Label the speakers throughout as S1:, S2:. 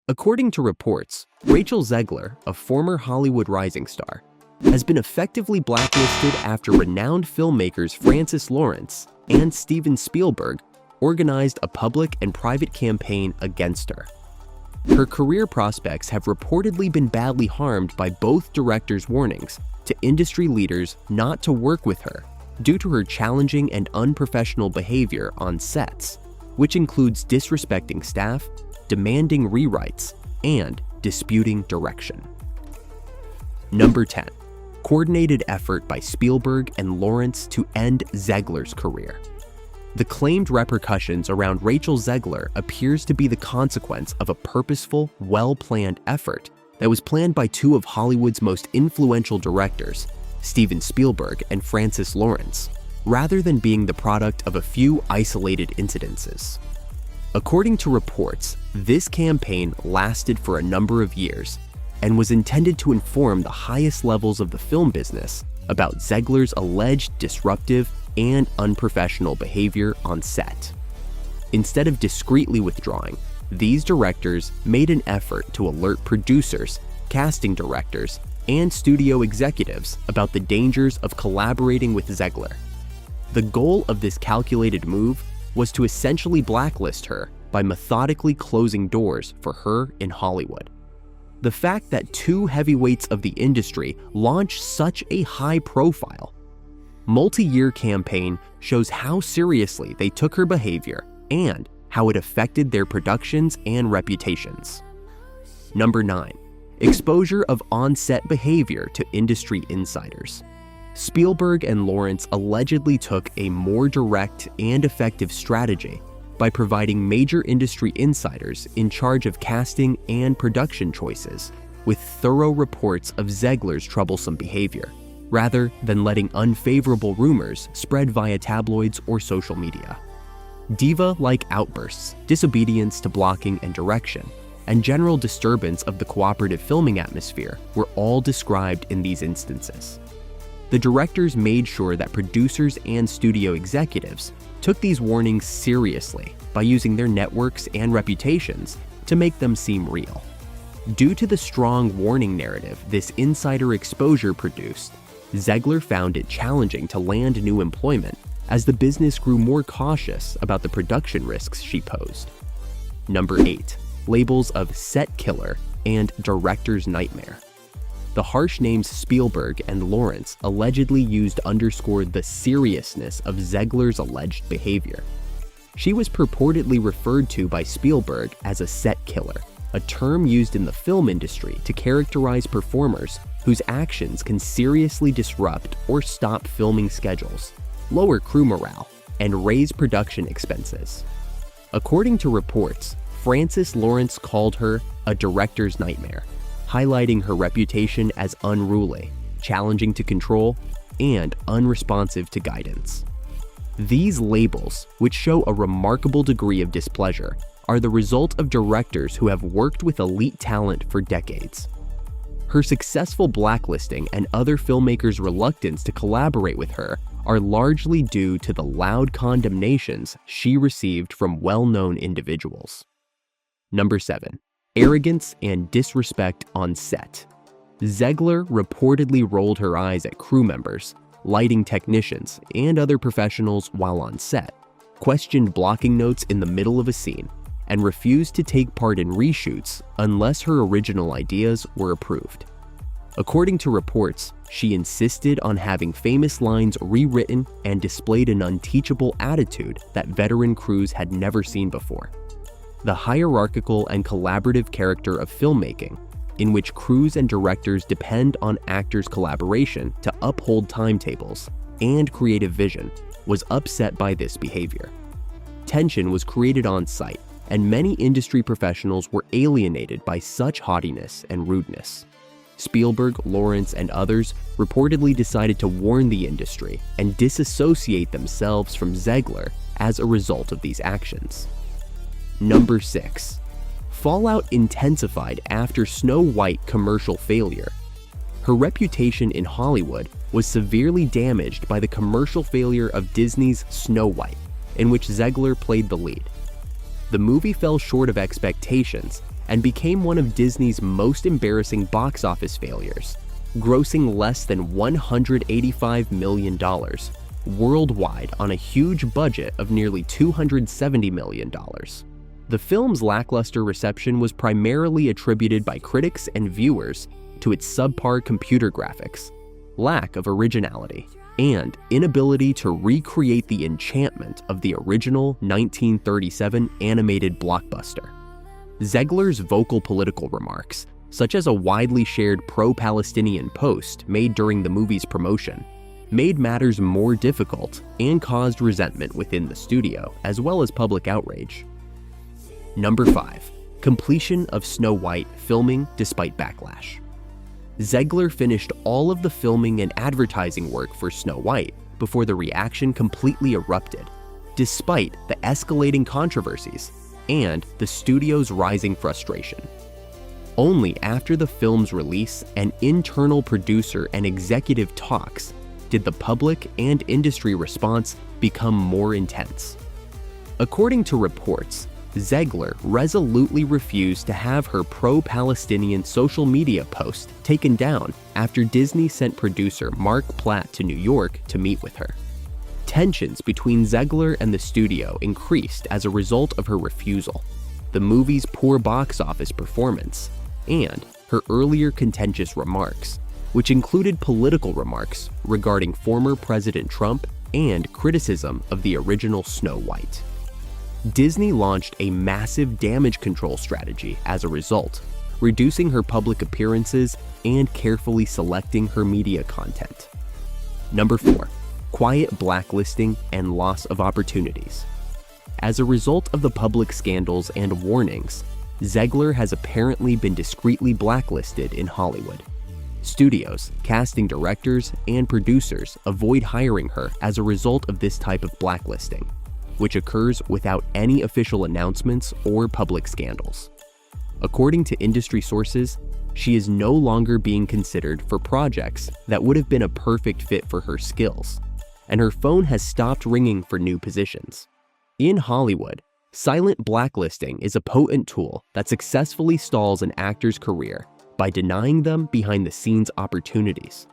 S1: According to reports, Rachel Zegler, a former Hollywood rising star, has been effectively blacklisted after renowned filmmakers Francis Lawrence and Steven Spielberg organized a public and private campaign against her. Her career prospects have reportedly been badly harmed by both directors' warnings to industry leaders not to work with her due to her challenging and unprofessional behavior on sets, which includes disrespecting staff, demanding rewrites, and disputing direction. Number 10. Coordinated effort by Spielberg and Lawrence to end Zegler's career. The claimed repercussions around Rachel Zegler appears to be the consequence of a purposeful, well-planned effort that was planned by two of Hollywood's most influential directors, Steven Spielberg and Francis Lawrence, rather than being the product of a few isolated incidences. According to reports, this campaign lasted for a number of years and was intended to inform the highest levels of the film business about Zegler's alleged disruptive and unprofessional behavior on set. Instead of discreetly withdrawing, these directors made an effort to alert producers, casting directors, and studio executives about the dangers of collaborating with Zegler. The goal of this calculated move was to essentially blacklist her by methodically closing doors for her in Hollywood. The fact that two heavyweights of the industry launched such a high-profile, multi-year campaign shows how seriously they took her behavior and how it affected their productions and reputations. Number 9. Exposure of on-set behavior to industry insiders. Spielberg and Lawrence allegedly took a more direct and effective strategy by providing major industry insiders in charge of casting and production choices with thorough reports of Zegler's troublesome behavior, rather than letting unfavorable rumors spread via tabloids or social media. Diva-like outbursts, disobedience to blocking and direction, and general disturbance of the cooperative filming atmosphere were all described in these instances. The directors made sure that producers and studio executives took these warnings seriously by using their networks and reputations to make them seem real. Due to the strong warning narrative this insider exposure produced, Zegler found it challenging to land new employment as the business grew more cautious about the production risks she posed. Number 8. Labels of set killer and director's nightmare. The harsh names Spielberg and Lawrence allegedly used underscored the seriousness of Zegler's alleged behavior. She was purportedly referred to by Spielberg as a set killer, a term used in the film industry to characterize performers whose actions can seriously disrupt or stop filming schedules, lower crew morale, and raise production expenses. According to reports, Francis Lawrence called her a director's nightmare, highlighting her reputation as unruly, challenging to control, and unresponsive to guidance. These labels, which show a remarkable degree of displeasure, are the result of directors who have worked with elite talent for decades. Her successful blacklisting and other filmmakers' reluctance to collaborate with her are largely due to the loud condemnations she received from well-known individuals. Number 7. Arrogance and disrespect on set. Zegler reportedly rolled her eyes at crew members, lighting technicians, and other professionals while on set, questioned blocking notes in the middle of a scene, and refused to take part in reshoots unless her original ideas were approved. According to reports, she insisted on having famous lines rewritten and displayed an unteachable attitude that veteran crews had never seen before. The hierarchical and collaborative character of filmmaking, in which crews and directors depend on actors' collaboration to uphold timetables and creative vision, was upset by this behavior. Tension was created on site, and many industry professionals were alienated by such haughtiness and rudeness. Spielberg, Lawrence, and others reportedly decided to warn the industry and disassociate themselves from Zegler as a result of these actions. Number 6. Fallout intensified after Snow White commercial failure. Her reputation in Hollywood was severely damaged by the commercial failure of Disney's Snow White, in which Zegler played the lead. The movie fell short of expectations and became one of Disney's most embarrassing box office failures, grossing less than $185 million worldwide on a huge budget of nearly $270 million. The film's lackluster reception was primarily attributed by critics and viewers to its subpar computer graphics, lack of originality, and inability to recreate the enchantment of the original 1937 animated blockbuster. Zegler's vocal political remarks, such as a widely shared pro-Palestinian post made during the movie's promotion, made matters more difficult and caused resentment within the studio, as well as public outrage. Number 5. Completion of Snow White filming despite backlash. Zegler finished all of the filming and advertising work for Snow White before the reaction completely erupted, despite the escalating controversies and the studio's rising frustration. Only after the film's release and internal producer and executive talks did the public and industry response become more intense. According to reports, Zegler resolutely refused to have her pro-Palestinian social media post taken down after Disney sent producer Mark Platt to New York to meet with her. Tensions between Zegler and the studio increased as a result of her refusal, the movie's poor box office performance, and her earlier contentious remarks, which included political remarks regarding former President Trump and criticism of the original Snow White. Disney launched a massive damage control strategy as a result, reducing her public appearances and carefully selecting her media content. Number 4. Quiet blacklisting and loss of opportunities. As a result of the public scandals and warnings, Zegler has apparently been discreetly blacklisted in Hollywood. Studios, casting directors, and producers avoid hiring her as a result of this type of blacklisting, which occurs without any official announcements or public scandals. According to industry sources, she is no longer being considered for projects that would have been a perfect fit for her skills, and her phone has stopped ringing for new positions. In Hollywood, silent blacklisting is a potent tool that successfully stalls an actor's career by denying them behind-the-scenes opportunities.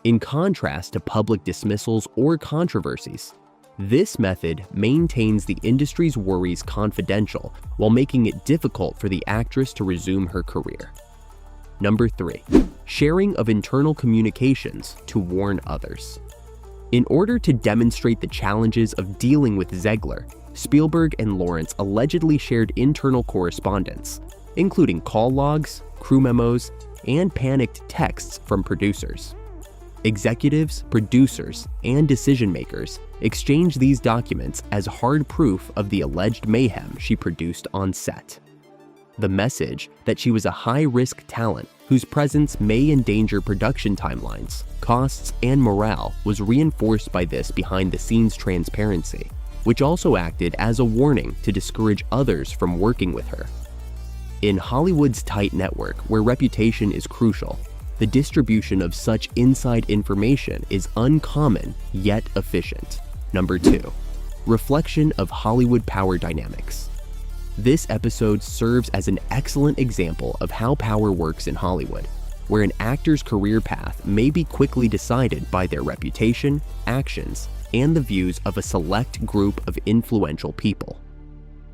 S1: In contrast to public dismissals or controversies, this method maintains the industry's worries confidential while making it difficult for the actress to resume her career. Number 3. Sharing of internal communications to warn others. In order to demonstrate the challenges of dealing with Zegler, Spielberg and Lawrence allegedly shared internal correspondence, including call logs, crew memos, and panicked texts from producers. Executives, producers, and decision-makers exchanged these documents as hard proof of the alleged mayhem she produced on set. The message that she was a high-risk talent whose presence may endanger production timelines, costs, and morale was reinforced by this behind-the-scenes transparency, which also acted as a warning to discourage others from working with her. In Hollywood's tight network, where reputation is crucial, the distribution of such inside information is uncommon yet efficient. Number 2. Reflection of Hollywood power dynamics. This episode serves as an excellent example of how power works in Hollywood, where an actor's career path may be quickly decided by their reputation, actions, and the views of a select group of influential people.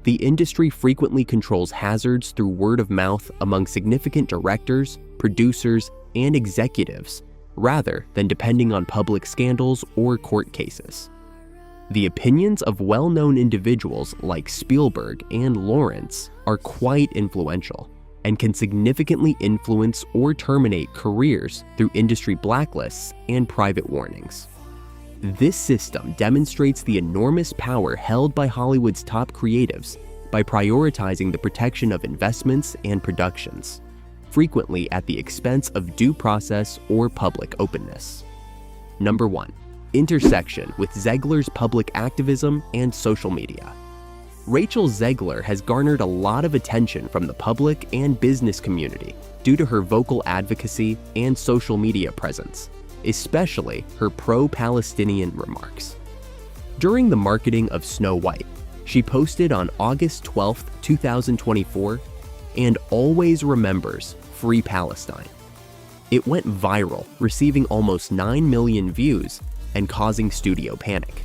S1: The industry frequently controls hazards through word of mouth among significant directors, producers, and executives, rather than depending on public scandals or court cases. The opinions of well-known individuals like Spielberg and Lawrence are quite influential and can significantly influence or terminate careers through industry blacklists and private warnings. This system demonstrates the enormous power held by Hollywood's top creatives by prioritizing the protection of investments and productions, frequently at the expense of due process or public openness. Number 1. Intersection with Zegler's public activism and social media. Rachel Zegler has garnered a lot of attention from the public and business community due to her vocal advocacy and social media presence, especially her pro-Palestinian remarks. During the marketing of Snow White, she posted on August 12, 2024, and always remembers Free Palestine. It went viral, receiving almost 9 million views and causing studio panic.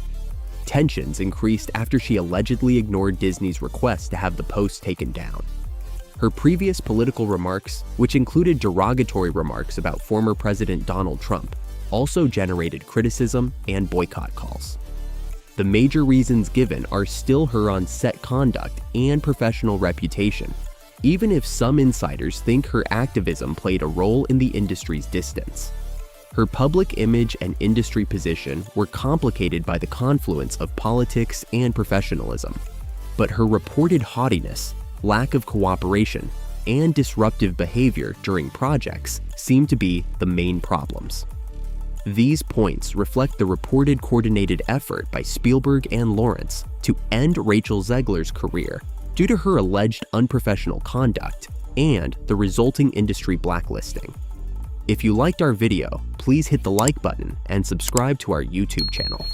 S1: Tensions increased after she allegedly ignored Disney's request to have the post taken down. Her previous political remarks, which included derogatory remarks about former President Donald Trump, also generated criticism and boycott calls. The major reasons given are still her on-set conduct and professional reputation, even if some insiders think her activism played a role in the industry's distance. Her public image and industry position were complicated by the confluence of politics and professionalism, but her reported haughtiness, lack of cooperation, and disruptive behavior during projects seem to be the main problems. These points reflect the reported coordinated effort by Spielberg and Lawrence to end Rachel Zegler's career due to her alleged unprofessional conduct and the resulting industry blacklisting. If you liked our video, please hit the like button and subscribe to our YouTube channel.